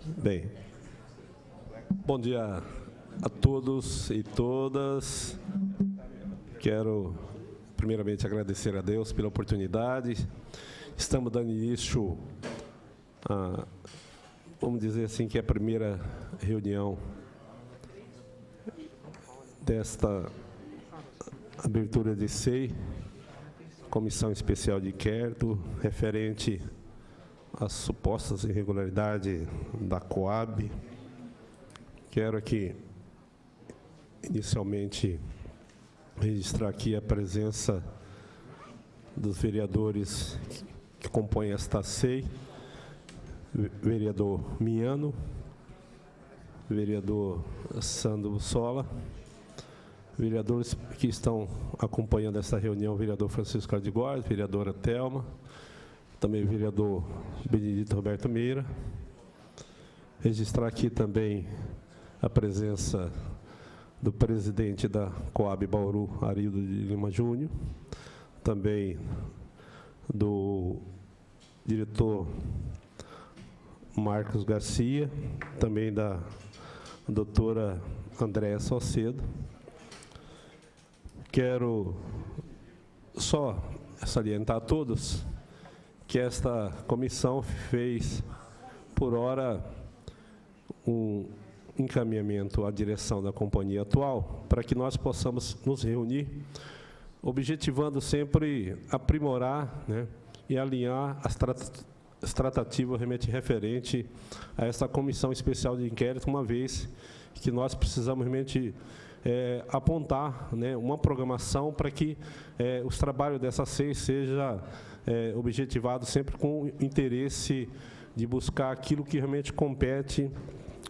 Bem, bom dia a todos e todas. Quero, primeiramente, agradecer a Deus pela oportunidade. Estamos dando início a, vamos dizer assim, que é a primeira reunião desta abertura de SEI, Comissão Especial de Inquérito, referente às supostas irregularidades da Coab. Quero aqui, inicialmente, registrar aqui a presença dos vereadores que compõem esta SEI, vereador Miano, vereador Sandro Sola, vereadores que estão acompanhando essa reunião, vereador Francisco Cardigóis, vereadora Thelma, também vereador Benedito Roberto Meira. Registrar aqui também a presença do presidente da Coab Bauru, Arildo de Lima Júnior, também do diretor Marcos Garcia, também da doutora Andréa Salcedo. Quero só salientar a todos que esta comissão fez, por hora, um encaminhamento à direção da companhia atual, para que nós possamos nos reunir, objetivando sempre aprimorar, né, e alinhar as tratativas realmente referente a essa comissão especial de inquérito, uma vez que nós precisamos realmente apontar, né, uma programação para que os trabalhos dessa SEI sejam objetivados sempre com o interesse de buscar aquilo que realmente compete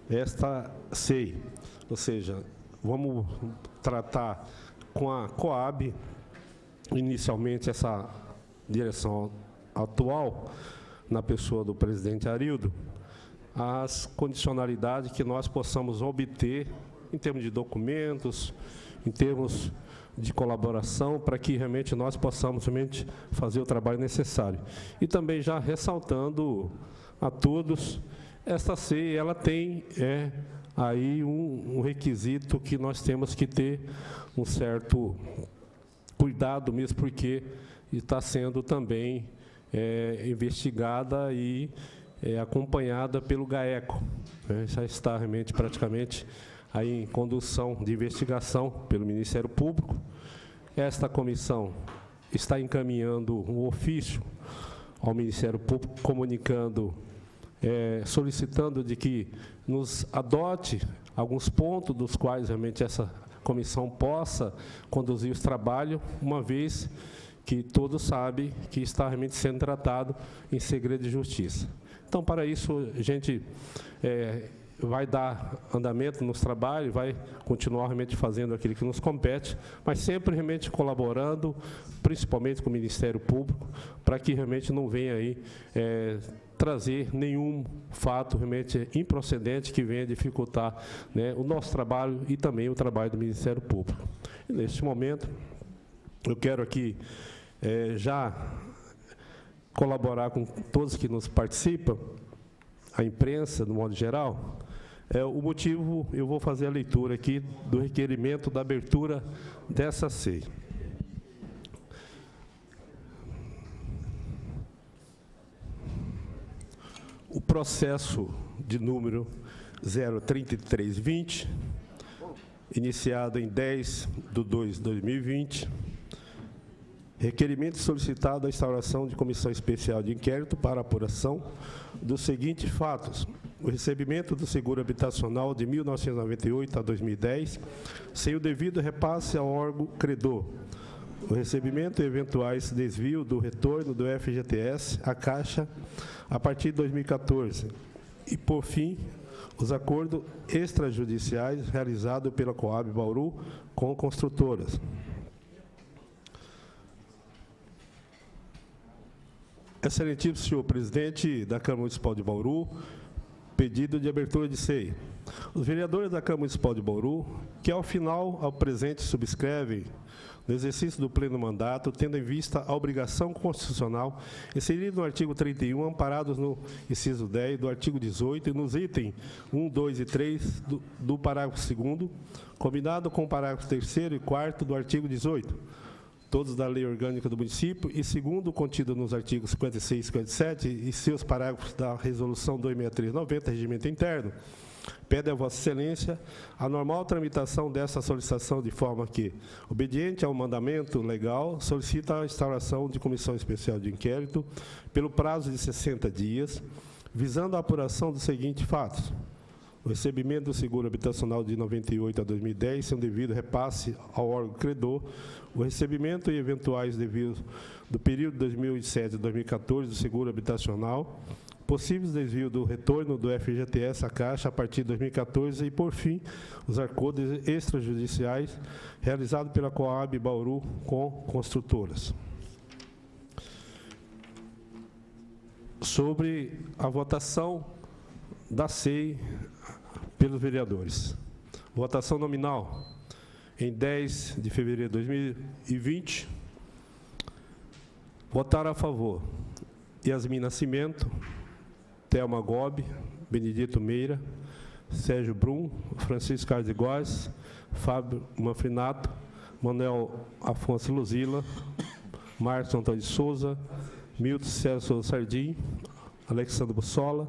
esta SEI. Ou seja, vamos tratar com a Coab, inicialmente essa direção atual, na pessoa do presidente Arildo, as condicionalidades que nós possamos obter em termos de documentos, em termos de colaboração, para que realmente nós possamos realmente fazer o trabalho necessário. E também já ressaltando a todos, esta SEI, ela tem aí um requisito que nós temos que ter um certo cuidado mesmo, porque está sendo também investigada e acompanhada pelo GAECO. Já está realmente praticamente aí em condução de investigação pelo Ministério Público. Esta comissão está encaminhando um ofício ao Ministério Público, comunicando, solicitando de que nos adote alguns pontos dos quais realmente essa comissão possa conduzir os trabalhos, uma vez que todos sabem que está realmente sendo tratado em segredo de justiça. Então, para isso, a gente vai dar andamento nos trabalhos, vai continuar realmente fazendo aquilo que nos compete, mas sempre realmente colaborando, principalmente com o Ministério Público, para que realmente não venha aí trazer nenhum fato realmente improcedente que venha dificultar, né, o nosso trabalho e também o trabalho do Ministério Público. E, neste momento, eu quero aqui já colaborar com todos que nos participam, a imprensa, no modo geral. O motivo, eu vou fazer a leitura aqui do requerimento da abertura dessa SEI. O processo de número 03320, iniciado em 10/2/2020, requerimento solicitado a instauração de comissão especial de inquérito para apuração dos seguintes fatos: o recebimento do seguro habitacional de 1998 a 2010, sem o devido repasse ao órgão credor, o recebimento e eventuais desvios do retorno do FGTS à Caixa a partir de 2014, e, por fim, os acordos extrajudiciais realizados pela Coab Bauru com construtoras. Excelentíssimo senhor presidente da Câmara Municipal de Bauru, pedido de abertura de SEI. Os vereadores da Câmara Municipal de Bauru, que ao presente subscrevem no exercício do pleno mandato, tendo em vista a obrigação constitucional inserida no artigo 31, amparados no inciso 10 do artigo 18 e nos itens 1, 2 e 3 do parágrafo 2º, combinado com o parágrafo 3º e 4º do artigo 18, todos da Lei Orgânica do Município, e segundo o contido nos artigos 56 e 57 e seus parágrafos da Resolução 263/90, Regimento Interno, pede a Vossa Excelência a normal tramitação dessa solicitação de forma que, obediente ao mandamento legal, solicita a instauração de comissão especial de inquérito pelo prazo de 60 dias, visando a apuração dos seguintes fatos: o recebimento do seguro habitacional de 98 a 2010, sem o devido repasse ao órgão credor, o recebimento e eventuais devidos do período 2007 a 2014 do seguro habitacional, possíveis desvios do retorno do FGTS à Caixa a partir de 2014 e, por fim, os acordos extrajudiciais realizados pela Coab Bauru com construtoras. Sobre a votação da SEI pelos vereadores. Votação nominal em 10 de fevereiro de 2020. Votaram a favor: Yasmin Nascimento, Thelma Gobi, Benedito Meira, Sérgio Brum, Francisco Carlos de Góes, Fábio Manfrinato, Manuel Afonso Luzila, Márcio Antônio de Souza, Milton César Souza Sardim, Alexandre Bussola,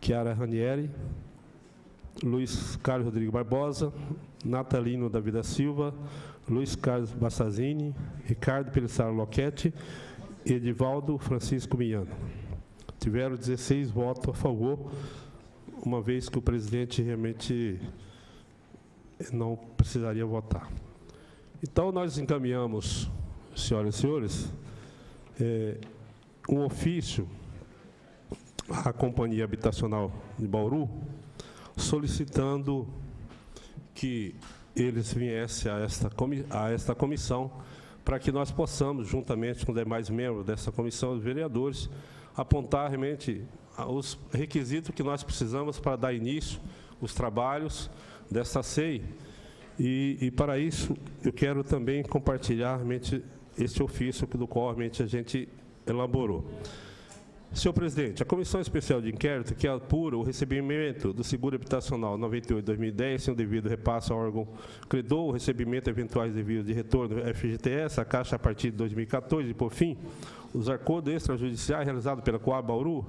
Chiara Ranieri, Luiz Carlos Rodrigues Barbosa, Natalino da Vida Silva, Luiz Carlos Bassazini, Ricardo Pelissaro Loquete e Edivaldo Francisco Miano. Tiveram 16 votos a favor, uma vez que o presidente realmente não precisaria votar. Então, nós encaminhamos, senhoras e senhores, um ofício à Companhia Habitacional de Bauru, solicitando que eles viessem a esta comissão, para que nós possamos, juntamente com os demais membros dessa comissão, os vereadores, apontar realmente os requisitos que nós precisamos para dar início aos trabalhos desta SEI. E para isso, eu quero também compartilhar realmente este ofício do qual realmente a gente elaborou. Senhor presidente, a Comissão Especial de Inquérito, que apura o recebimento do seguro habitacional 98/2010, sem o devido repasse ao órgão credor, o recebimento de eventuais devidos de retorno do FGTS, a Caixa a partir de 2014, e, por fim, os acordos extrajudiciais realizados pela Coab Bauru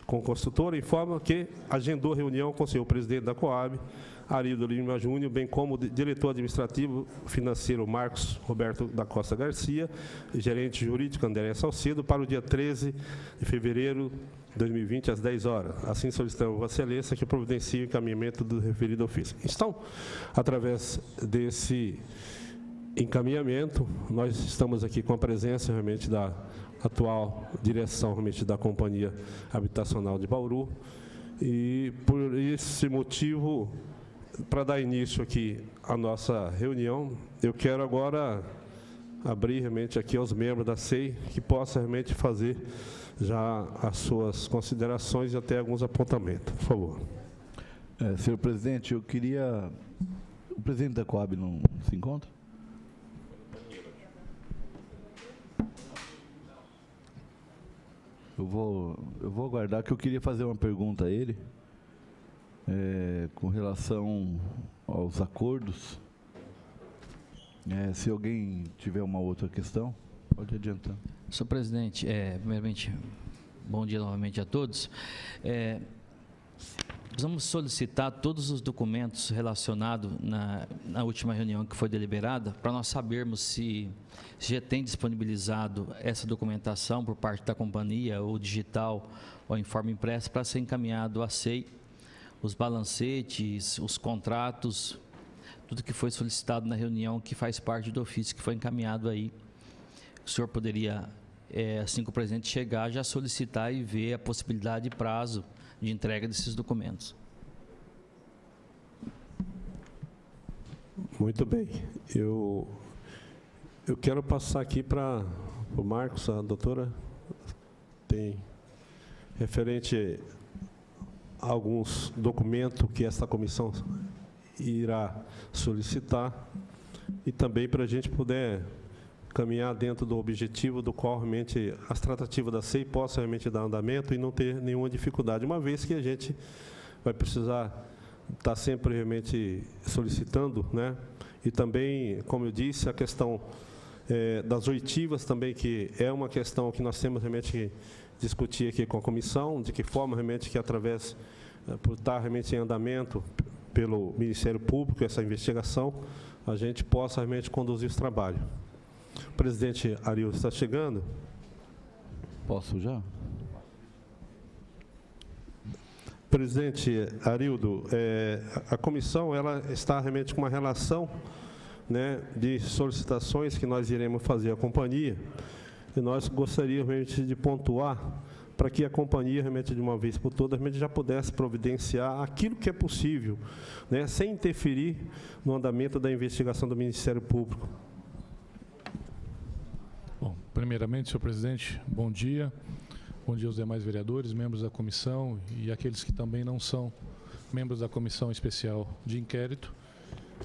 com construtora, informa que agendou reunião com o senhor presidente da Coab, Arildo Lima Júnior, bem como o diretor administrativo financeiro Marcos Roberto da Costa Garcia, e gerente jurídico André Salcedo, para o dia 13 de fevereiro de 2020, às 10 horas. Assim solicitamos a Vossa Excelência que providencie o encaminhamento do referido ofício. Então, através desse encaminhamento, nós estamos aqui com a presença realmente da atual direção realmente da Companhia Habitacional de Bauru, e por esse motivo, para dar início aqui à nossa reunião, eu quero agora abrir realmente aqui aos membros da SEI que possam realmente fazer já as suas considerações e até alguns apontamentos. Por favor. Senhor presidente, eu queria... O presidente da Coab não se encontra? Eu vou aguardar, que eu queria fazer uma pergunta a ele, com relação aos acordos. Se alguém tiver uma outra questão, pode adiantar. Senhor presidente, primeiramente, bom dia novamente a todos. Vamos solicitar todos os documentos relacionados na última reunião que foi deliberada, para nós sabermos se já tem disponibilizado essa documentação por parte da companhia, ou digital, ou em forma impressa, para ser encaminhado à SEI, os balancetes, os contratos, tudo que foi solicitado na reunião, que faz parte do ofício que foi encaminhado aí. O senhor poderia, assim que o presidente chegar, já solicitar e ver a possibilidade de prazo de entrega desses documentos. Muito bem. Eu quero passar aqui para o Marcos, a doutora tem referente a alguns documentos que esta comissão irá solicitar, e também para a gente poder caminhar dentro do objetivo do qual realmente as tratativas da SEI possam realmente dar andamento e não ter nenhuma dificuldade, uma vez que a gente vai precisar estar sempre realmente solicitando, né? E também, como eu disse, a questão das oitivas também, que é uma questão que nós temos realmente que discutir aqui com a comissão, de que forma realmente que através, por estar realmente em andamento pelo Ministério Público, essa investigação, a gente possa realmente conduzir esse trabalho. O presidente Arildo está chegando. Posso já? Presidente Arildo, a comissão ela está realmente com uma relação, né, de solicitações que nós iremos fazer à companhia, e nós gostaríamos realmente de pontuar para que a companhia, realmente, de uma vez por todas, realmente já pudesse providenciar aquilo que é possível, né, sem interferir no andamento da investigação do Ministério Público. Bom, primeiramente, senhor presidente, bom dia. Bom dia aos demais vereadores, membros da comissão e aqueles que também não são membros da comissão especial de inquérito.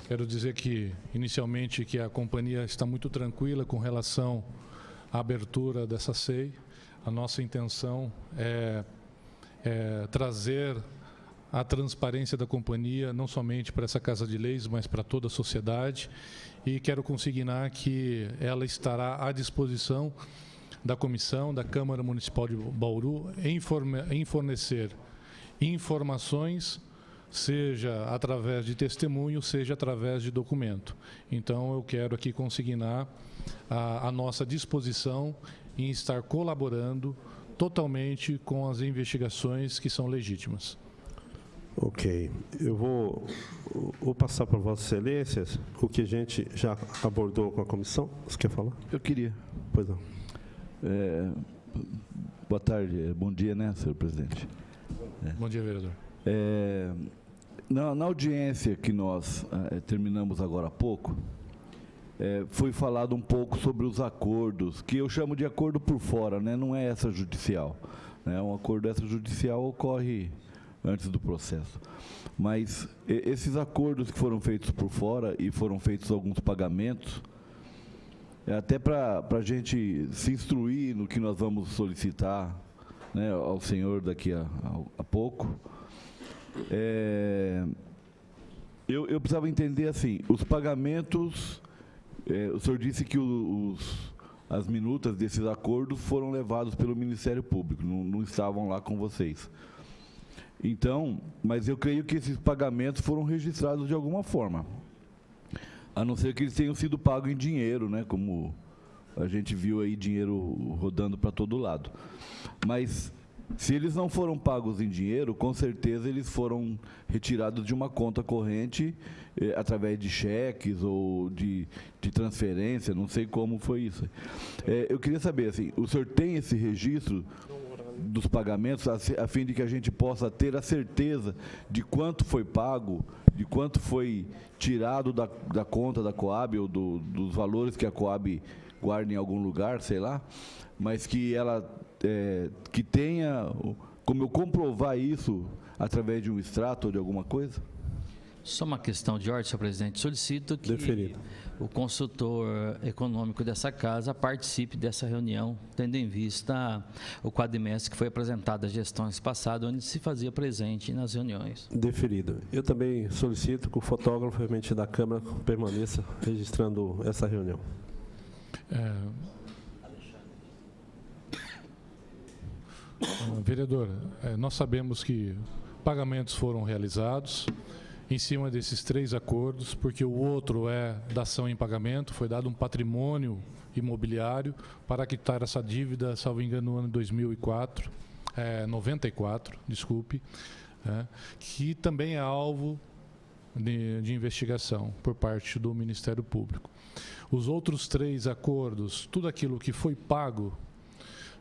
Quero dizer que, inicialmente, que a companhia está muito tranquila com relação à abertura dessa SEI. A nossa intenção é trazer a transparência da companhia, não somente para essa Casa de Leis, mas para toda a sociedade. E quero consignar que ela estará à disposição da comissão, da Câmara Municipal de Bauru, em fornecer informações, seja através de testemunho, seja através de documento. Então, eu quero aqui consignar a nossa disposição em estar colaborando totalmente com as investigações que são legítimas. Ok. Eu vou passar para Vossas Excelências o que a gente já abordou com a comissão. Você quer falar? Eu queria. Pois não. Boa tarde, bom dia, né, senhor presidente? Bom dia, vereador. Na audiência que nós terminamos agora há pouco, foi falado um pouco sobre os acordos, que eu chamo de acordo por fora, né? Não é extrajudicial, né? Um acordo extrajudicial ocorre antes do processo. Mas esses acordos que foram feitos por fora e foram feitos alguns pagamentos, até para a gente se instruir no que nós vamos solicitar, né, ao senhor daqui a pouco, eu precisava entender assim, os pagamentos, o senhor disse que as minutas desses acordos foram levados pelo Ministério Público, não estavam lá com vocês. Então, mas eu creio que esses pagamentos foram registrados de alguma forma, a não ser que eles tenham sido pagos em dinheiro, né, como a gente viu aí dinheiro rodando para todo lado. Mas se eles não foram pagos em dinheiro, com certeza eles foram retirados de uma conta corrente através de cheques ou de transferência, não sei como foi isso. Eu queria saber, assim, o senhor tem esse registro dos pagamentos a fim de que a gente possa ter a certeza de quanto foi pago, de quanto foi tirado da conta da Coab ou dos valores que a Coab guarda em algum lugar, sei lá, mas que ela que tenha como eu comprovar isso através de um extrato ou de alguma coisa? Só uma questão de ordem, senhor presidente. Solicito que o consultor econômico dessa casa participe dessa reunião, tendo em vista o quadrimestre que foi apresentado às gestões passadas, onde se fazia presente nas reuniões. Deferido. Eu também solicito que o fotógrafo realmente da Câmara permaneça registrando essa reunião. Vereador, nós sabemos que pagamentos foram realizados em cima desses 3 acordos, porque o outro é dação em pagamento, foi dado um patrimônio imobiliário para quitar essa dívida, salvo engano, no ano 94, desculpe, que também é alvo de investigação por parte do Ministério Público. Os outros 3 acordos, tudo aquilo que foi pago,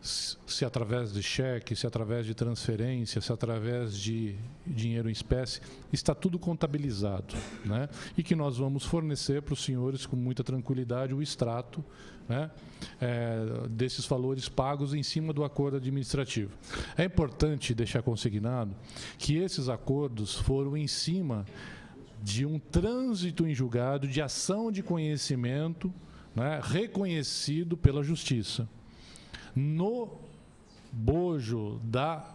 se através de cheque, se através de transferência, se através de dinheiro em espécie, está tudo contabilizado, né? E que nós vamos fornecer para os senhores com muita tranquilidade o extrato, né, desses valores pagos em cima do acordo administrativo. É importante deixar consignado que esses acordos foram em cima de um trânsito em julgado de ação de conhecimento né, reconhecido pela Justiça. No bojo da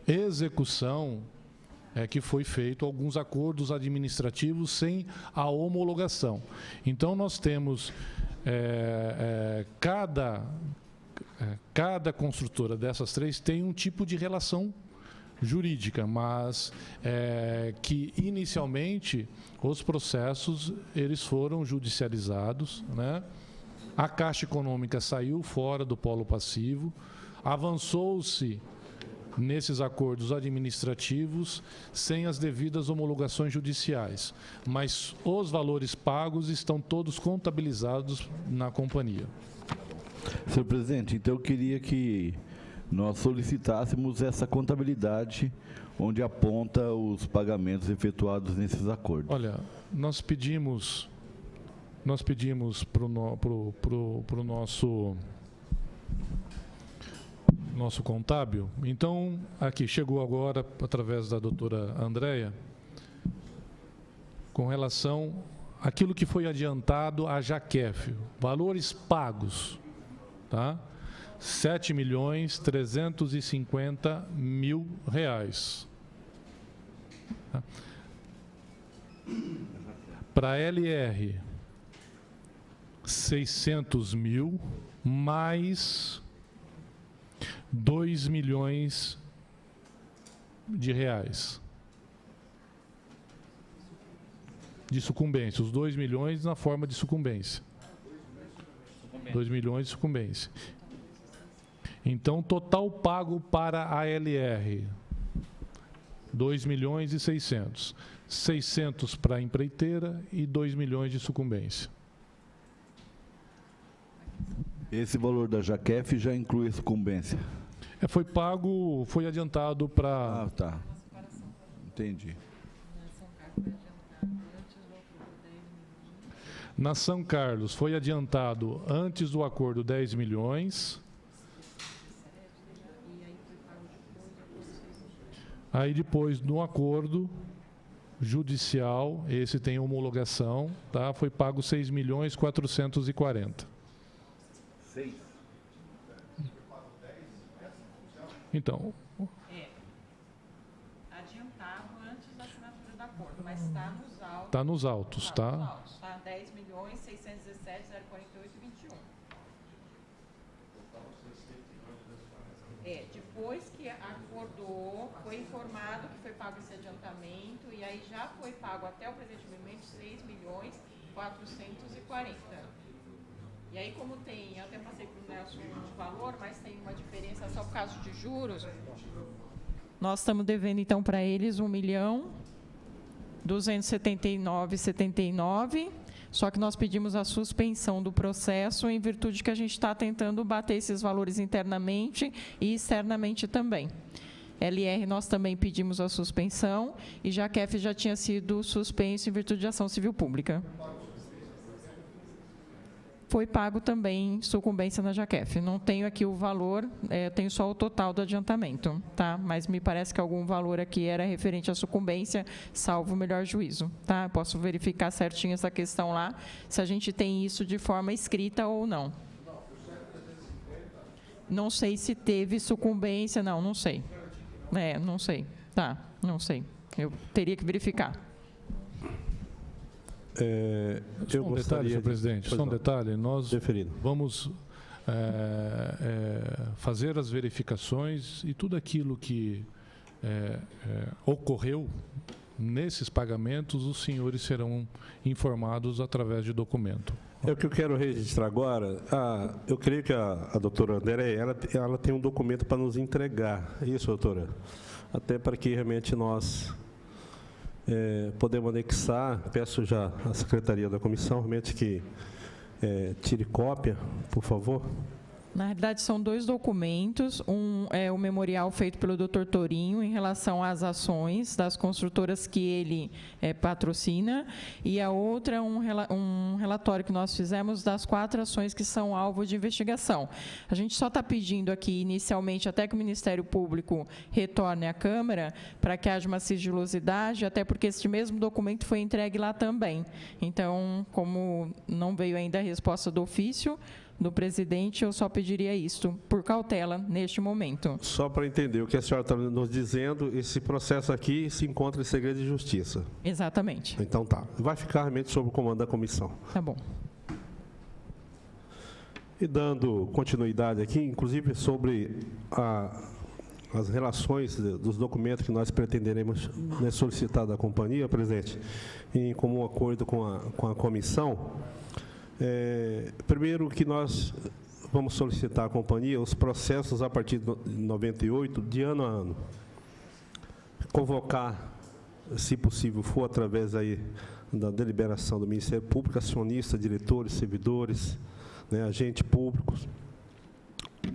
execução é que foi feito alguns acordos administrativos sem a homologação. Então, nós temos cada construtora dessas três tem um tipo de relação jurídica, mas que inicialmente os processos eles foram judicializados, né? A Caixa Econômica saiu fora do polo passivo, avançou-se nesses acordos administrativos sem as devidas homologações judiciais, mas os valores pagos estão todos contabilizados na companhia. Senhor presidente, então eu queria que nós solicitássemos essa contabilidade onde aponta os pagamentos efetuados nesses acordos. Olha, nós pedimos para o nosso contábil. Então, aqui, chegou agora, através da doutora Andréia, com relação àquilo que foi adiantado à Jaquef, valores pagos, tá? R$ 7.350.000. Tá? Para a LR, 600 mil, mais 2 milhões de reais de sucumbência, os 2 milhões na forma de sucumbência. 2 milhões de sucumbência. Então, total pago para a LR, 2 milhões e 600. 600 para a empreiteira e 2 milhões de sucumbência. Esse valor da Jaquef já inclui a sucumbência? Foi pago, foi adiantado para... Ah, tá. Entendi. Na São Carlos, foi adiantado antes do acordo 10 milhões. Aí depois, no acordo judicial, esse tem homologação, tá? Foi pago 6.440.000. Então, adiantado antes da assinatura do acordo, mas está nos autos. está nos autos, tá? Nos autos, tá? 10.617.048,21. Depois que acordou, foi informado que foi pago esse adiantamento e aí já foi pago até o presente momento 6.440.000. E aí, como tem, eu até passei para o Nelson um valor, mas tem uma diferença só por causa de juros. Nós estamos devendo, então, para eles 1.279.079, só que nós pedimos a suspensão do processo em virtude que a gente está tentando bater esses valores internamente e externamente também. LR, nós também pedimos a suspensão e Jaquef já tinha sido suspenso em virtude de ação civil pública. Foi pago também sucumbência na Jaquef. Não tenho aqui o valor, tenho só o total do adiantamento, tá? Mas me parece que algum valor aqui era referente à sucumbência, salvo o melhor juízo, tá? Posso verificar certinho essa questão lá, se a gente tem isso de forma escrita ou não. Não sei se teve sucumbência, não sei. Não sei, tá? Não sei. Eu teria que verificar. Só um detalhe, senhor presidente, só um detalhe. Nós vamos fazer as verificações e tudo aquilo que ocorreu nesses pagamentos, os senhores serão informados através de documento. O que eu quero registrar agora, eu creio que a doutora André, ela tem um documento para nos entregar. É isso, doutora? Até para que realmente nós podemos anexar, peço já à secretaria da comissão, realmente que tire cópia, por favor. Na realidade, são 2 documentos. Um é o memorial feito pelo Dr. Torinho em relação às ações das construtoras que ele patrocina, e a outra é um relatório que nós fizemos das 4 ações que são alvo de investigação. A gente só está pedindo aqui, inicialmente, até que o Ministério Público retorne à Câmara, para que haja uma sigilosidade, até porque este mesmo documento foi entregue lá também. Então, como não veio ainda a resposta do ofício do presidente, eu só pediria isto, por cautela, neste momento. Só para entender o que a senhora está nos dizendo, esse processo aqui se encontra em segredo de justiça. Exatamente. Então tá. Vai ficar realmente sob o comando da comissão. Tá bom. E dando continuidade aqui, inclusive sobre as relações dos documentos que nós pretenderemos solicitar da companhia, presidente, em comum acordo com a comissão. Primeiro que nós vamos solicitar à companhia os processos a partir de 98, de ano a ano. Convocar, se possível for, através aí da deliberação do Ministério Público, acionistas, diretores, servidores, agentes públicos.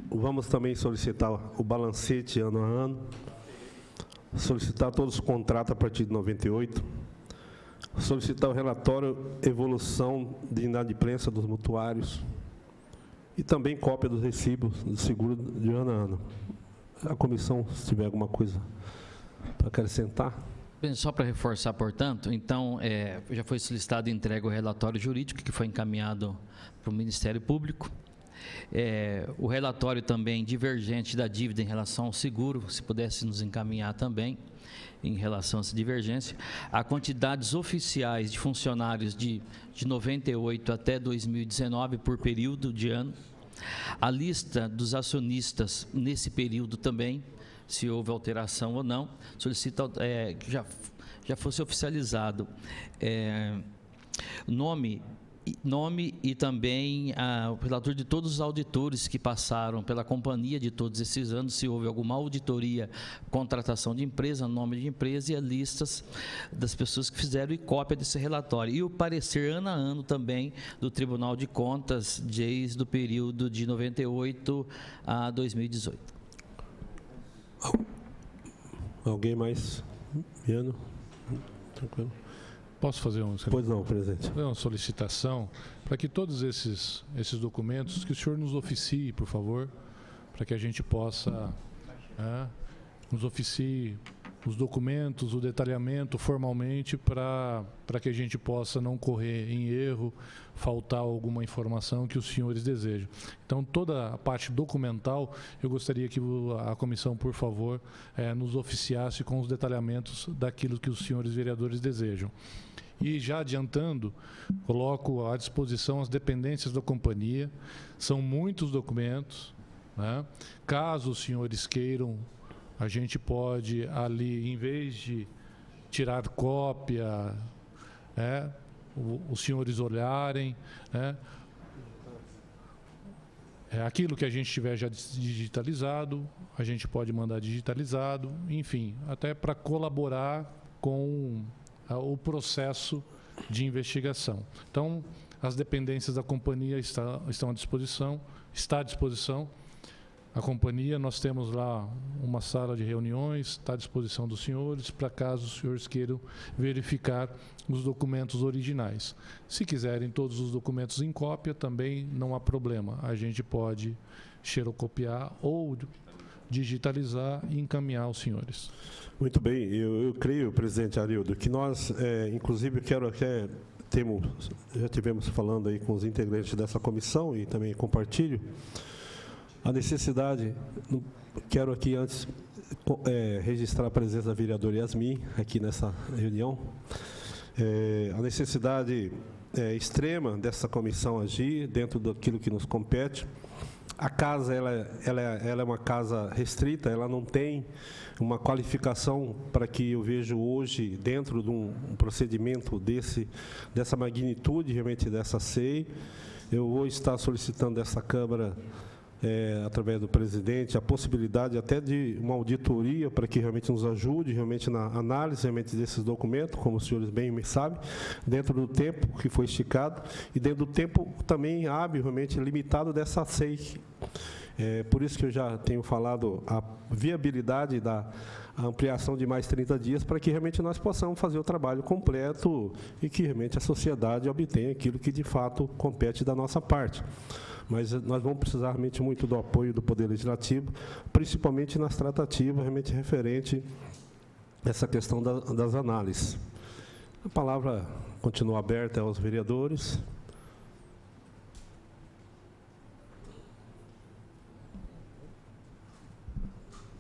Vamos também solicitar o balancete ano a ano, solicitar todos os contratos a partir de 98, solicitar o relatório evolução de inadimplência dos mutuários e também cópia dos recibos do seguro de ano a ano. A comissão, se tiver alguma coisa para acrescentar. Bem, só para reforçar, portanto, então, já foi solicitado e entregue o relatório jurídico que foi encaminhado para o Ministério Público. O relatório também divergente da dívida em relação ao seguro, se pudesse nos encaminhar também em relação a essa divergência. Há quantidades oficiais de funcionários de 98 até 2019 por período de ano. A lista dos acionistas nesse período também, se houve alteração ou não, solicita que já fosse oficializado nome e também o relator de todos os auditores que passaram pela companhia de todos esses anos, se houve alguma auditoria, contratação de empresa, nome de empresa e as listas das pessoas que fizeram e cópia desse relatório. E o parecer ano a ano também do Tribunal de Contas, desde o período de 98 a 2018. Alguém mais? Viano? Tranquilo. Posso fazer Pois não, presidente. uma solicitação para que todos esses documentos, que o senhor nos oficie, por favor, para que a gente possa nos oficie os documentos, o detalhamento formalmente, para que a gente possa não correr em erro, faltar alguma informação que os senhores desejam. Então, toda a parte documental, eu gostaria que a comissão, por favor, nos oficiasse com os detalhamentos daquilo que os senhores vereadores desejam. E já adiantando, coloco à disposição as dependências da companhia, são muitos documentos, Caso os senhores queiram, a gente pode ali, em vez de tirar cópia, os senhores olharem, aquilo que a gente tiver já digitalizado, a gente pode mandar digitalizado, enfim, até para colaborar com o processo de investigação. Então, as dependências da companhia estão à disposição, está à disposição. A companhia, nós temos lá uma sala de reuniões, está à disposição dos senhores, para caso os senhores queiram verificar os documentos originais. Se quiserem todos os documentos em cópia, também não há problema. A gente pode xerocopiar ou digitalizar e encaminhar aos senhores. Muito bem. Eu creio, presidente Arildo, que nós, inclusive, já tivemos falando aí com os integrantes dessa comissão e também compartilho, a necessidade, quero aqui antes registrar a presença da vereadora Yasmin aqui nessa reunião, a necessidade extrema dessa comissão agir dentro daquilo que nos compete. A casa ela é uma casa restrita, ela não tem uma qualificação para que eu vejo hoje dentro de um procedimento dessa magnitude, realmente dessa SEI. Eu vou estar solicitando dessa Câmara através do presidente, a possibilidade até de uma auditoria para que realmente nos ajude realmente na análise realmente desses documentos, como os senhores bem sabem, dentro do tempo que foi esticado e dentro do tempo também hábil, realmente limitado dessa SEI. Por isso que eu já tenho falado a viabilidade da ampliação de mais 30 dias para que realmente nós possamos fazer o trabalho completo e que realmente a sociedade obtenha aquilo que de fato compete da nossa parte. Mas nós vamos precisar realmente muito do apoio do Poder Legislativo, principalmente nas tratativas realmente referente a essa questão das análises. A palavra continua aberta aos vereadores.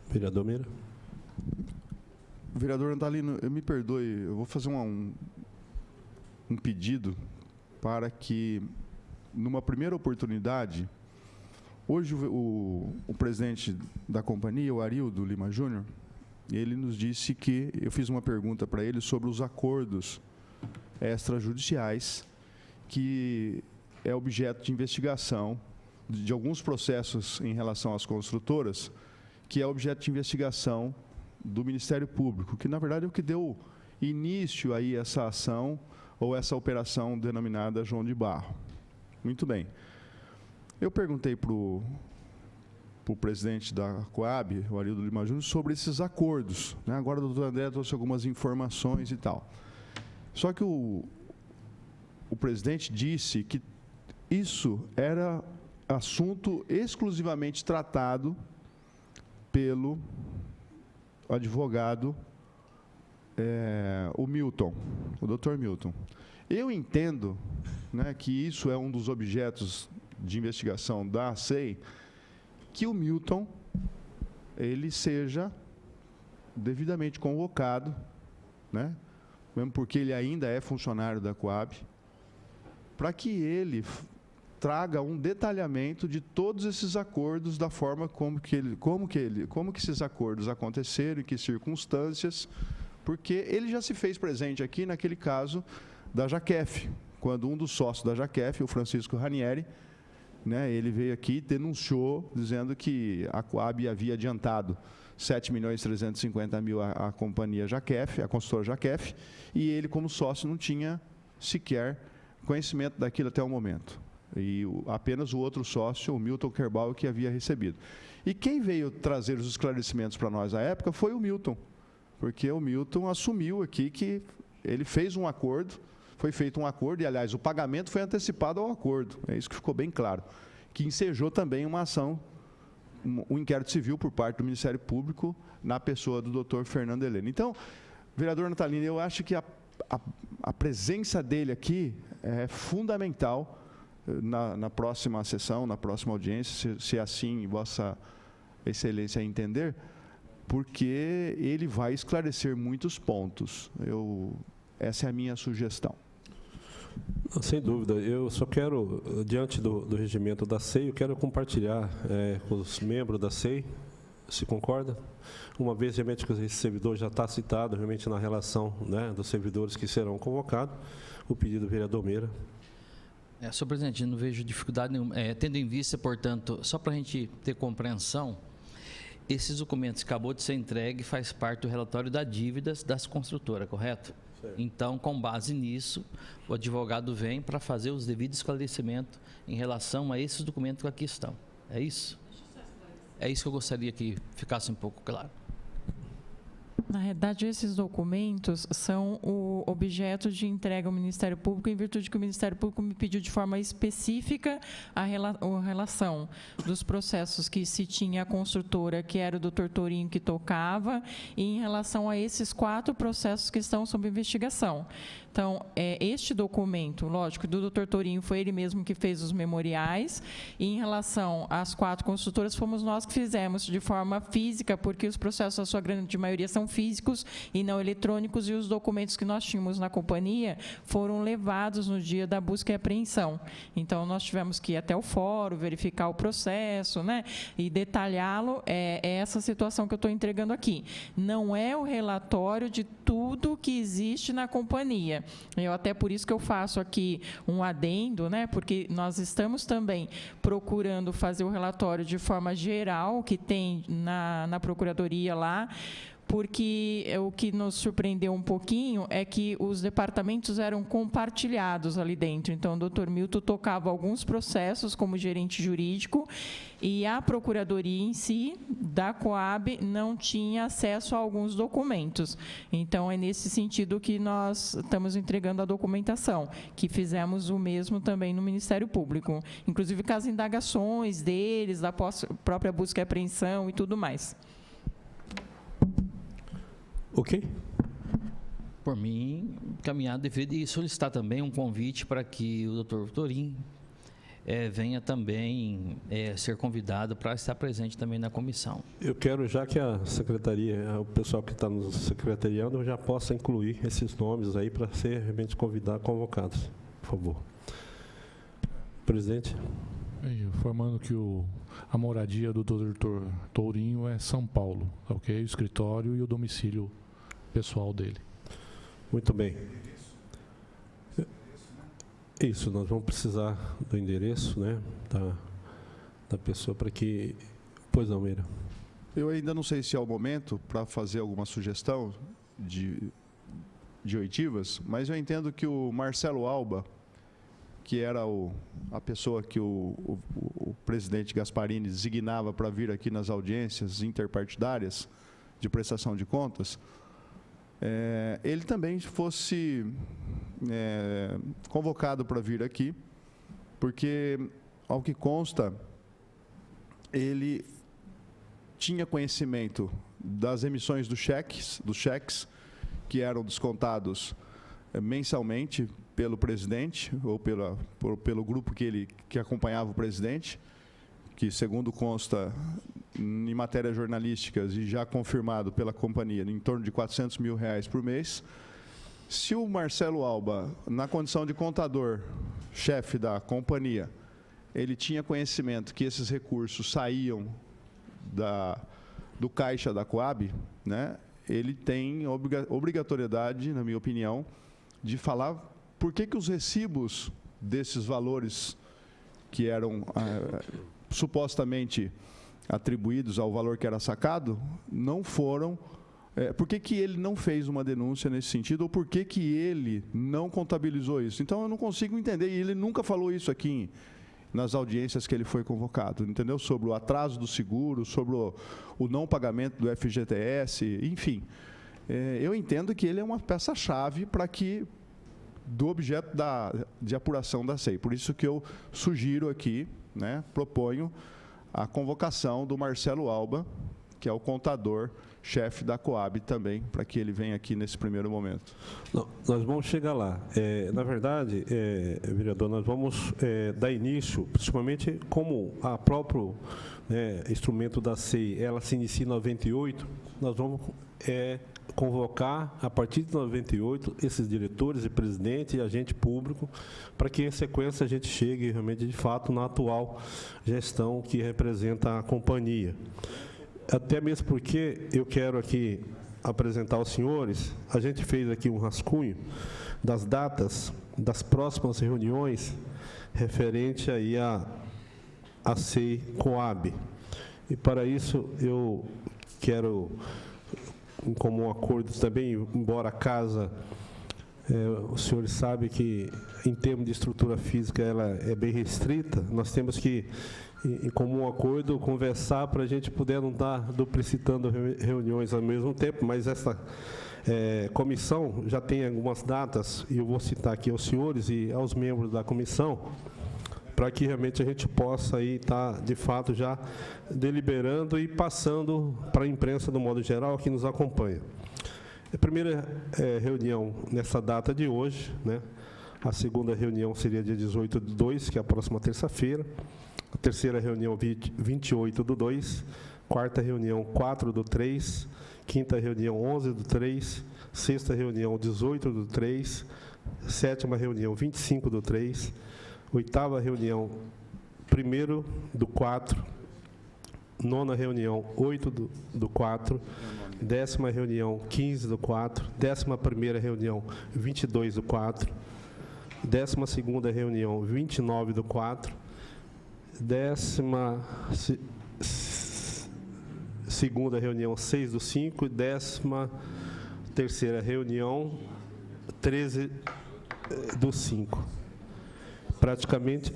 Vereador Meira. Vereador Natalino, me perdoe, eu vou fazer um pedido para que, numa primeira oportunidade, hoje o presidente da companhia, o Arildo Lima Júnior, ele nos disse que, eu fiz uma pergunta para ele sobre os acordos extrajudiciais, que é objeto de investigação de alguns processos em relação às construtoras, que é objeto de investigação do Ministério Público, que, na verdade, é o que deu início aí a essa ação ou essa operação denominada João de Barro. Muito bem. Eu perguntei para o presidente da Coab, o Arildo Lima Júnior, sobre esses acordos, né? Agora o doutor André trouxe algumas informações e tal. Só que o presidente disse que isso era assunto exclusivamente tratado pelo advogado, o Milton, o doutor Milton. Eu entendo, né, que isso é um dos objetos de investigação da SEI, que o Milton ele seja devidamente convocado, né, mesmo porque ele ainda é funcionário da Coab, para que ele traga um detalhamento de todos esses acordos, da forma como que esses acordos aconteceram, em que circunstâncias, porque ele já se fez presente aqui naquele caso da Jaquef, quando um dos sócios da Jaquef, o Francisco Ranieri, né, ele veio aqui e denunciou, dizendo que a Coab havia adiantado 7.350.000 à companhia Jaquef, a consultora Jaquef, e ele, como sócio, não tinha sequer conhecimento daquilo até o momento. E apenas o outro sócio, o Milton Kerbal, que havia recebido. E quem veio trazer os esclarecimentos para nós à época foi o Milton, porque o Milton assumiu aqui que ele fez um acordo, foi feito um acordo, e, aliás, o pagamento foi antecipado ao acordo, é isso que ficou bem claro, que ensejou também uma ação, um inquérito civil por parte do Ministério Público na pessoa do doutor Fernando Heleno. Então, vereador Natalino, eu acho que a presença dele aqui é fundamental na próxima sessão, na próxima audiência, se assim Vossa Excelência entender, porque ele vai esclarecer muitos pontos. Essa é a minha sugestão. Sem dúvida. Eu só quero, diante do regimento da SEI, eu quero compartilhar com os membros da SEI, se concorda? Uma vez realmente que esse servidor já está citado realmente na relação, né, dos servidores que serão convocados, o pedido do vereador Meira. Senhor presidente, não vejo dificuldade nenhuma. Tendo em vista, portanto, só para a gente ter compreensão, esses documentos que acabou de ser entregue faz parte do relatório da dívidas das construtoras, correto? Certo. Então, com base nisso, o advogado vem para fazer os devidos esclarecimentos em relação a esses documentos que aqui estão. É isso? É isso que eu gostaria que ficasse um pouco claro. Na verdade, esses documentos são o objeto de entrega ao Ministério Público, em virtude que o Ministério Público me pediu de forma específica a relação dos processos que se tinha a construtora, que era o doutor Torinho que tocava, e em relação a esses 4 processos que estão sob investigação. Então, este documento, lógico, do doutor Torinho foi ele mesmo que fez os memoriais, e em relação às 4 construtoras, fomos nós que fizemos de forma física, porque os processos, a sua grande maioria, são físicos, físicos e não eletrônicos, e os documentos que nós tínhamos na companhia foram levados no dia da busca e apreensão. Então, nós tivemos que ir até o fórum, verificar o processo, né, e detalhá-lo. É essa situação que eu estou entregando aqui. Não é o relatório de tudo que existe na companhia. Até por isso que eu faço aqui um adendo, né, porque nós estamos também procurando fazer o relatório de forma geral, que tem na Procuradoria lá, porque o que nos surpreendeu um pouquinho é que os departamentos eram compartilhados ali dentro. Então, o Dr. Milton tocava alguns processos como gerente jurídico e a Procuradoria em si, da Coab, não tinha acesso a alguns documentos. Então, é nesse sentido que nós estamos entregando a documentação, que fizemos o mesmo também no Ministério Público, inclusive com as indagações deles, da própria busca e apreensão e tudo mais. Ok? Por mim, caminhado deveria solicitar também um convite para que o Dr. Torim venha também ser convidado para estar presente também na comissão. Eu quero já que a secretaria, o pessoal que está nos secretariando, já possa incluir esses nomes aí para ser realmente convocados, por favor. Presidente. Informando que a moradia do Dr. Tourinho é São Paulo, ok? O escritório e o domicílio pessoal dele. Muito bem. Isso, nós vamos precisar do endereço, né, da pessoa para que... Pois não, Meira. Eu ainda não sei se é o momento para fazer alguma sugestão de oitivas, mas eu entendo que o Marcelo Alba, que era a pessoa que o presidente Gasparini designava para vir aqui nas audiências interpartidárias de prestação de contas, ele também fosse convocado para vir aqui, porque, ao que consta, ele tinha conhecimento das emissões dos cheques que eram descontados mensalmente pelo presidente ou pelo grupo que acompanhava o presidente, que, segundo consta em matérias jornalísticas e já confirmado pela companhia, em torno de R$400 mil por mês. Se o Marcelo Alba, na condição de contador, chefe da companhia, ele tinha conhecimento que esses recursos saíam do caixa da Coab, né, ele tem obrigatoriedade, na minha opinião, de falar por que os recibos desses valores que eram supostamente atribuídos ao valor que era sacado, não foram... por que ele não fez uma denúncia nesse sentido, ou por que ele não contabilizou isso? Então, eu não consigo entender, e ele nunca falou isso aqui nas audiências que ele foi convocado, entendeu? Sobre o atraso do seguro, sobre o não pagamento do FGTS, enfim. Eu entendo que ele é uma peça-chave do objeto de apuração da SEI. Por isso que eu sugiro aqui, né, proponho a convocação do Marcelo Alba, que é o contador-chefe da Coab também, para que ele venha aqui nesse primeiro momento. Não, nós vamos chegar lá. Na verdade, vereador, nós vamos dar início, principalmente como a próprio instrumento da SEI, ela se inicia em 98, nós vamos convocar, a partir de 98, esses diretores e presidente e agente público, para que, em sequência, a gente chegue, realmente, de fato, na atual gestão que representa a companhia. Até mesmo porque eu quero aqui apresentar aos senhores, a gente fez aqui um rascunho das datas das próximas reuniões referente aí a SEI Coab. E, para isso, eu quero... em comum acordo também, embora a casa, os senhores sabem que, em termos de estrutura física, ela é bem restrita, nós temos que, em comum acordo, conversar para a gente poder não estar duplicitando reuniões ao mesmo tempo, mas essa comissão já tem algumas datas, e eu vou citar aqui aos senhores e aos membros da comissão, para que realmente a gente possa aí estar, de fato, já deliberando e passando para a imprensa, do modo geral, que nos acompanha. A primeira reunião nessa data de hoje, né? A segunda reunião seria dia 18/2, que é a próxima terça-feira. A terceira reunião, 28/2. Quarta reunião, 4/3. quinta reunião 11/3, sexta reunião 18/3, sétima reunião 25/3, oitava reunião 1º/4, nona reunião 8/4, décima reunião 15/4, 11ª reunião 22/4, 12ª reunião 29/4, 12ª reunião 6/5 e 13ª reunião 13/5. Praticamente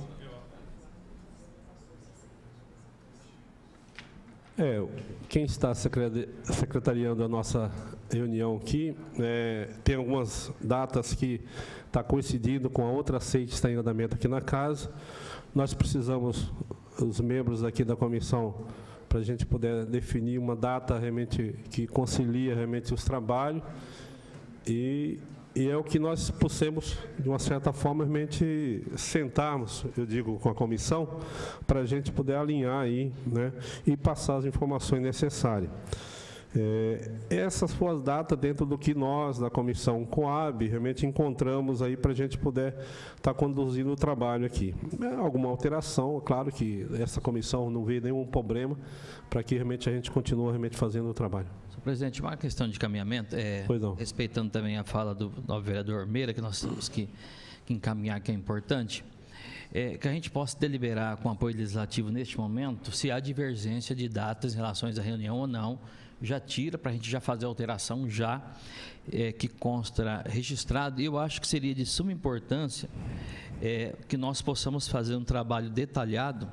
quem está secretariando a nossa reunião aqui, tem algumas datas que está coincidindo com a outra SEI que está em andamento aqui na casa. Nós precisamos, os membros aqui da comissão, para a gente poder definir uma data realmente que concilia realmente os trabalhos e é o que nós possamos, de uma certa forma, realmente sentarmos, eu digo, com a comissão, para a gente poder alinhar aí, né, e passar as informações necessárias. Essas foram as datas dentro do que nós, da comissão Coab, realmente encontramos aí para a gente poder estar conduzindo o trabalho aqui. Alguma alteração, claro que essa comissão não vê nenhum problema para que realmente a gente continue realmente fazendo o trabalho. Senhor presidente, uma questão de caminhamento, respeitando também a fala do novo vereador Meira, que nós temos que encaminhar, que é importante, que a gente possa deliberar com apoio legislativo neste momento se há divergência de datas em relação à reunião ou não, já tira para a gente já fazer a alteração que consta registrado. E eu acho que seria de suma importância que nós possamos fazer um trabalho detalhado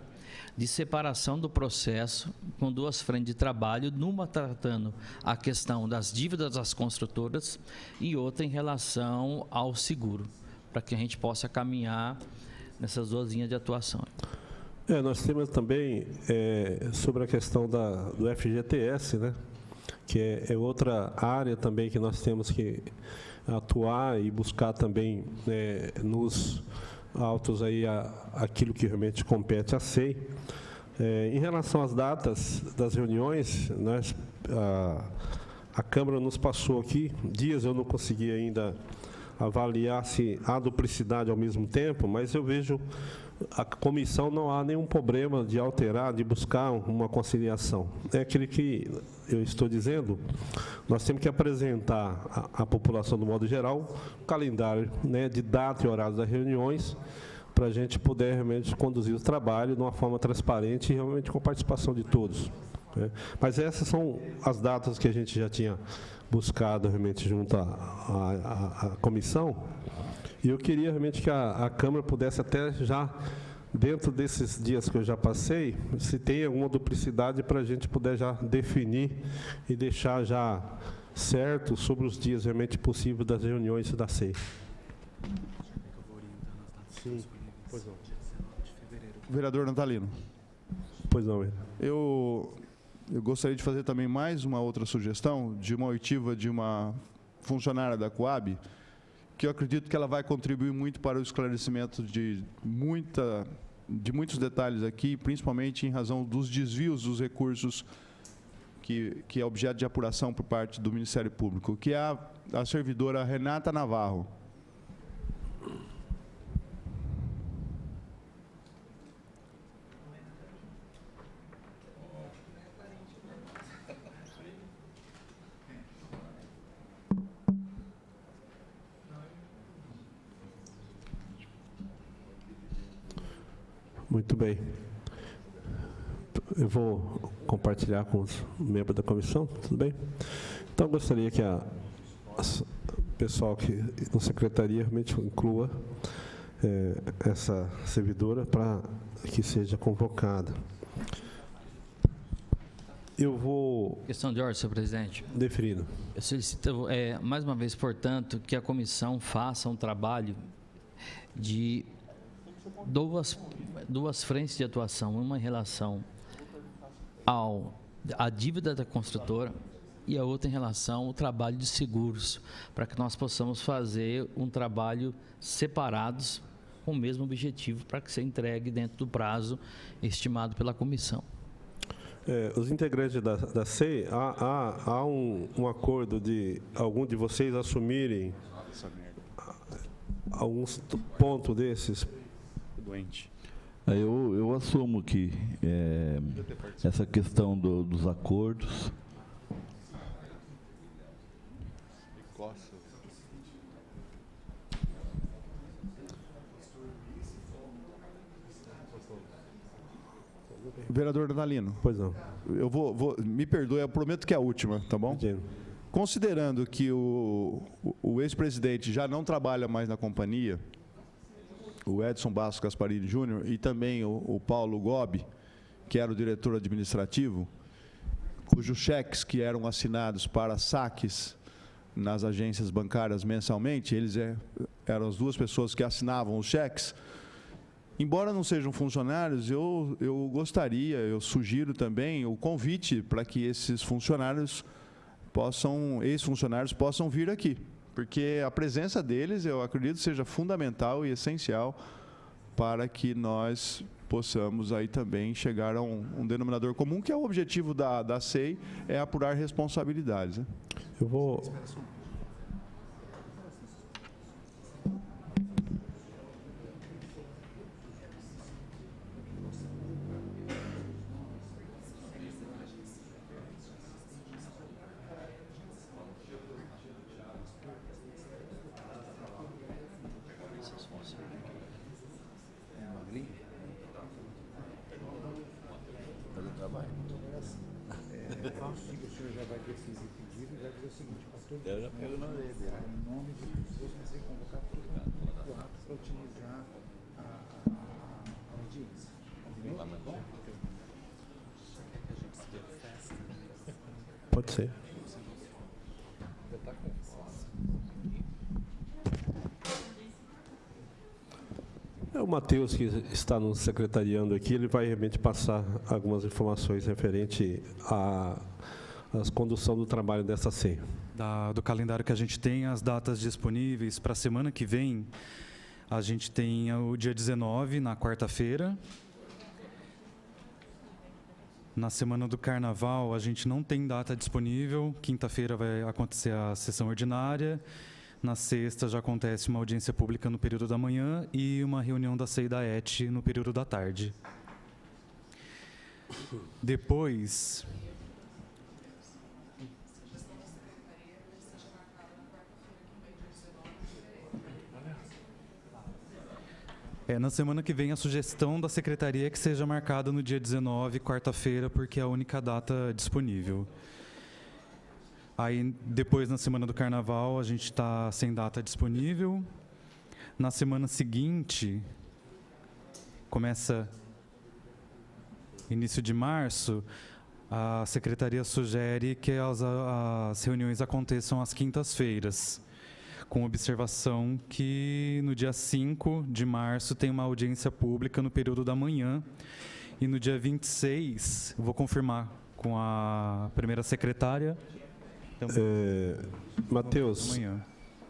de separação do processo com duas frentes de trabalho, numa tratando a questão das dívidas das construtoras e outra em relação ao seguro, para que a gente possa caminhar nessas duas linhas de atuação. Nós temos também sobre a questão do FGTS, né, que é outra área também que nós temos que atuar e buscar também nos autos aí aquilo que realmente compete à SEI. Em relação às datas das reuniões, a Câmara nos passou aqui, dias eu não consegui ainda avaliar se há duplicidade ao mesmo tempo, mas eu vejo a comissão não há nenhum problema de alterar, de buscar uma conciliação. É aquilo que eu estou dizendo, nós temos que apresentar à população, do modo geral, o calendário, né, de data e horário das reuniões, para a gente poder realmente conduzir o trabalho de uma forma transparente e realmente com a participação de todos, né? Mas essas são as datas que a gente já tinha buscado realmente junto à comissão. E eu queria realmente que a Câmara pudesse até já, dentro desses dias que eu já passei, se tem alguma duplicidade para a gente poder já definir e deixar já certo sobre os dias realmente possíveis das reuniões da SEI. Sim, pois não. Vereador Natalino. Pois não, eu gostaria de fazer também mais uma outra sugestão de uma oitiva de uma funcionária da Coab, que eu acredito que ela vai contribuir muito para o esclarecimento de muitos detalhes aqui, principalmente em razão dos desvios dos recursos que é objeto de apuração por parte do Ministério Público, que é a servidora Renata Navarro. Muito bem. Eu vou compartilhar com os membros da comissão, tudo bem? Então, eu gostaria que o pessoal que na secretaria realmente inclua essa servidora para que seja convocada. Eu vou... Questão de ordem, senhor presidente. Definido. Eu solicito, mais uma vez, portanto, que a comissão faça um trabalho de duas frentes de atuação, uma em relação à dívida da construtora e a outra em relação ao trabalho de seguros, para que nós possamos fazer um trabalho separados com o mesmo objetivo, para que seja entregue dentro do prazo estimado pela comissão. Os integrantes da SEI, há um acordo de algum de vocês assumirem alguns pontos desses? Doente. Eu assumo que essa questão dos acordos. Vereador Natalino. Pois não. Eu me perdoe, eu prometo que é a última, tá bom? Entendo. Considerando que o ex-presidente já não trabalha mais na companhia, o Edson Bastos Gasparini Júnior, e também o Paulo Gobi, que era o diretor administrativo, cujos cheques que eram assinados para saques nas agências bancárias mensalmente, eles eram as duas pessoas que assinavam os cheques. Embora não sejam funcionários, eu gostaria, eu sugiro também o convite para que esses funcionários ex-funcionários possam vir aqui, porque a presença deles, eu acredito, seja fundamental e essencial para que nós possamos aí também chegar a um denominador comum, que é o objetivo da SEI, é apurar responsabilidades, né? Eu vou... Eu já pego na orelha. Em nome de Deus, comecei a convocar todo mundo para utilizar a audiência. Pode ser. O Matheus, que está nos secretariando aqui, ele vai realmente passar algumas informações referente à condução do trabalho dessa SEI. Do calendário que a gente tem, as datas disponíveis para a semana que vem, a gente tem o dia 19, na quarta-feira. Na semana do Carnaval, a gente não tem data disponível. Quinta-feira vai acontecer a sessão ordinária. Na sexta já acontece uma audiência pública no período da manhã e uma reunião da SEI da ET no período da tarde. Depois... na semana que vem, a sugestão da secretaria é que seja marcada no dia 19, quarta-feira, porque é a única data disponível. Aí, depois, na semana do Carnaval, a gente está sem data disponível. Na semana seguinte, começa início de março, a secretaria sugere que as reuniões aconteçam às quintas-feiras, com observação que no dia 5 de março tem uma audiência pública no período da manhã e no dia 26, vou confirmar com a primeira secretária. Matheus,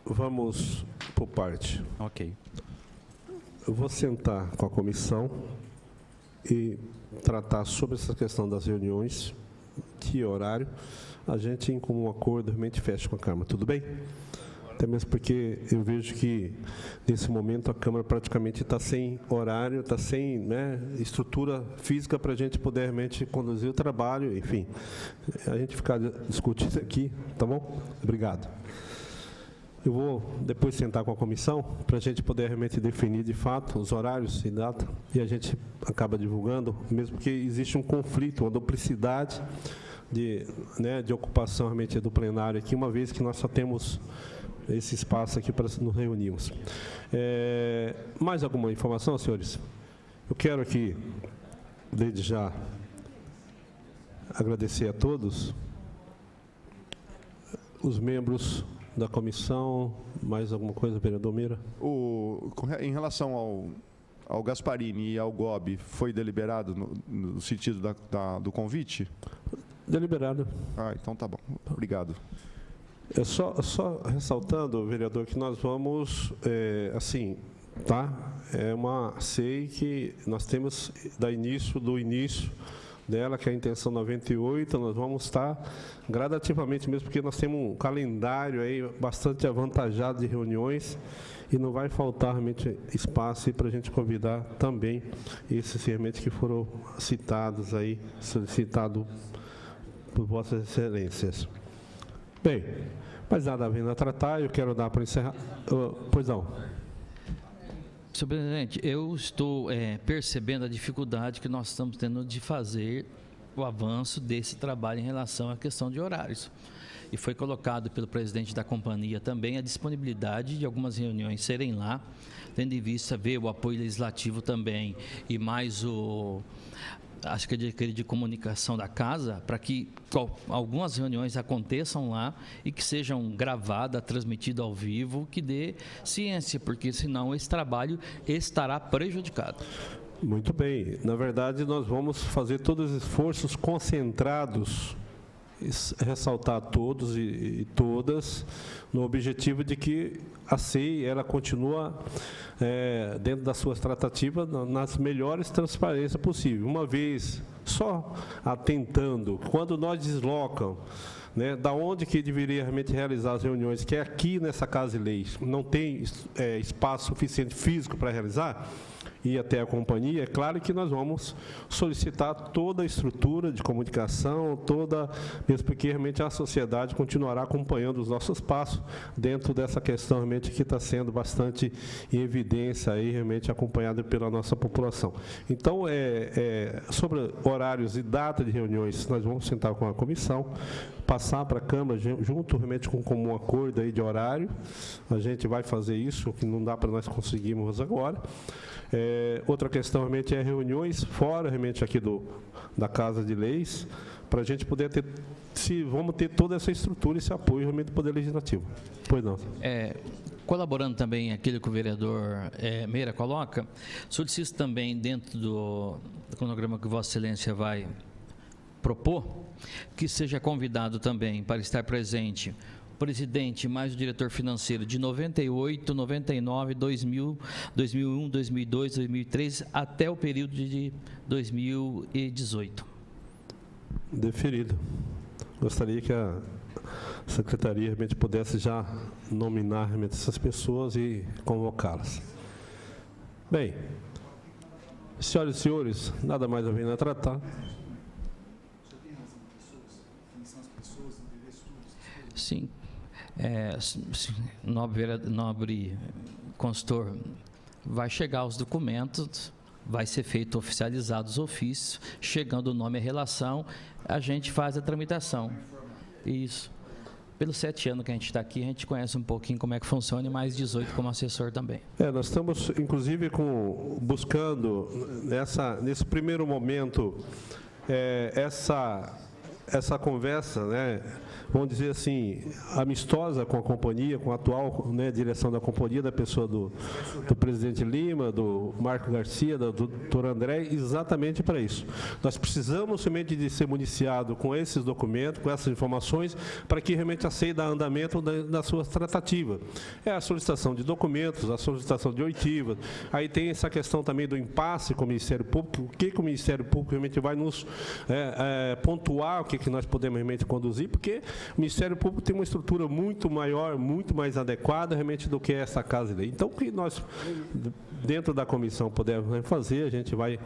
vamos por parte. Ok. Eu vou sentar com a comissão e tratar sobre essa questão das reuniões, que horário, a gente, em comum acordo, realmente fecha com a Câmara. Tudo bem? Até mesmo porque eu vejo que, nesse momento, a Câmara praticamente está sem horário, está sem, né, estrutura física para a gente poder realmente conduzir o trabalho, enfim. A gente ficar discutindo aqui, tá bom? Obrigado. Eu vou depois sentar com a comissão para a gente poder realmente definir, de fato, os horários e data, e a gente acaba divulgando, mesmo que existe um conflito, uma duplicidade de ocupação realmente do plenário aqui, uma vez que nós só temos esse espaço aqui para nos reunirmos. Mais alguma informação, senhores? Eu quero aqui, desde já, agradecer a todos os membros da comissão. Mais alguma coisa, vereador Mira? Em relação ao Gasparini e ao Gobi, foi deliberado no sentido do convite? Deliberado. Então tá bom. Obrigado. Só ressaltando, vereador, que nós vamos, assim, tá? É uma SEI que nós temos do início dela, que é a intenção 98, nós vamos estar gradativamente mesmo, porque nós temos um calendário aí bastante avantajado de reuniões e não vai faltar realmente espaço para a gente convidar também esses realmente que foram citados aí, solicitados por vossas excelências. Bem, mas nada havendo a tratar, eu quero dar para encerrar. Pois não. Senhor presidente, eu estou percebendo a dificuldade que nós estamos tendo de fazer o avanço desse trabalho em relação à questão de horários. E foi colocado pelo presidente da companhia também a disponibilidade de algumas reuniões serem lá, tendo em vista ver o apoio legislativo também e mais acho que aquele de comunicação da casa, para que algumas reuniões aconteçam lá e que sejam gravadas, transmitidas ao vivo, que dê ciência, porque senão esse trabalho estará prejudicado. Muito bem. Na verdade, nós vamos fazer todos os esforços concentrados, ressaltar todos e todas, no objetivo de que a SEI ela continua dentro das suas tratativas nas melhores transparências possíveis. Uma vez só atentando, quando nós deslocam, da onde que deveria realmente realizar as reuniões, que é aqui nessa Casa de Leis, não tem espaço suficiente físico para realizar, e até a companhia, é claro que nós vamos solicitar toda a estrutura de comunicação, mesmo porque realmente a sociedade continuará acompanhando os nossos passos dentro dessa questão realmente que está sendo bastante em evidência aí, realmente acompanhada pela nossa população. Então, sobre horários e data de reuniões, nós vamos sentar com a comissão, passar para a Câmara, junto realmente com um comum acordo aí de horário, a gente vai fazer isso, que não dá para nós conseguirmos agora. Outra questão realmente é reuniões fora realmente aqui da Casa de Leis, para a gente poder ter, vamos ter toda essa estrutura, esse apoio realmente do Poder Legislativo. Pois não. Colaborando também aquilo que o vereador Meira coloca, solicito também dentro do cronograma que Vossa Excelência vai propor, que seja convidado também para estar presente presidente mais o diretor financeiro de 98, 99, 2000, 2001, 2002, 2003 até o período de 2018. Deferido. Gostaria que a secretaria realmente pudesse já nominar realmente essas pessoas e convocá-las. Bem, senhoras e senhores, nada mais a vir a tratar. Sim. Nobre consultor, vai chegar os documentos, vai ser feito oficializado os ofícios, chegando o nome e a relação, a gente faz a tramitação. Isso. Pelos 7 anos que a gente está aqui, a gente conhece um pouquinho como é que funciona e mais 18 como assessor também. Nós estamos, inclusive, buscando, nesse primeiro momento, essa conversa, vamos dizer assim, amistosa com a companhia, com a atual direção da companhia, da pessoa do presidente Lima, do Marco Garcia, do doutor André, exatamente para isso. Nós precisamos somente de ser municiado com esses documentos, com essas informações, para que realmente a SEI dê andamento das suas tratativas. A solicitação de documentos, a solicitação de oitivas, aí tem essa questão também do impasse com o Ministério Público, o que o Ministério Público realmente vai nos pontuar, o que nós podemos realmente conduzir, porque o Ministério Público tem uma estrutura muito maior, muito mais adequada realmente do que essa Casa de Lei. Então, o que nós, dentro da comissão, pudermos fazer, a gente vai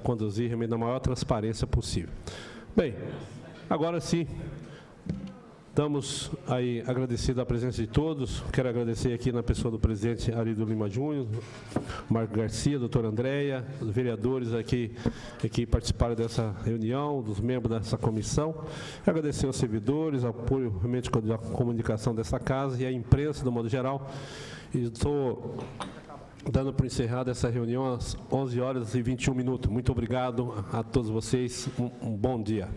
conduzir realmente na maior transparência possível. Bem, agora sim, estamos aí agradecidos a presença de todos. Quero agradecer aqui na pessoa do presidente Arido Lima Júnior, Marco Garcia, doutor Andréia, os vereadores aqui que participaram dessa reunião, dos membros dessa comissão. Agradecer aos servidores, ao apoio realmente da comunicação dessa casa e à imprensa, do modo geral. Estou dando por encerrada essa reunião às 11h21. Muito obrigado a todos vocês. Um bom dia.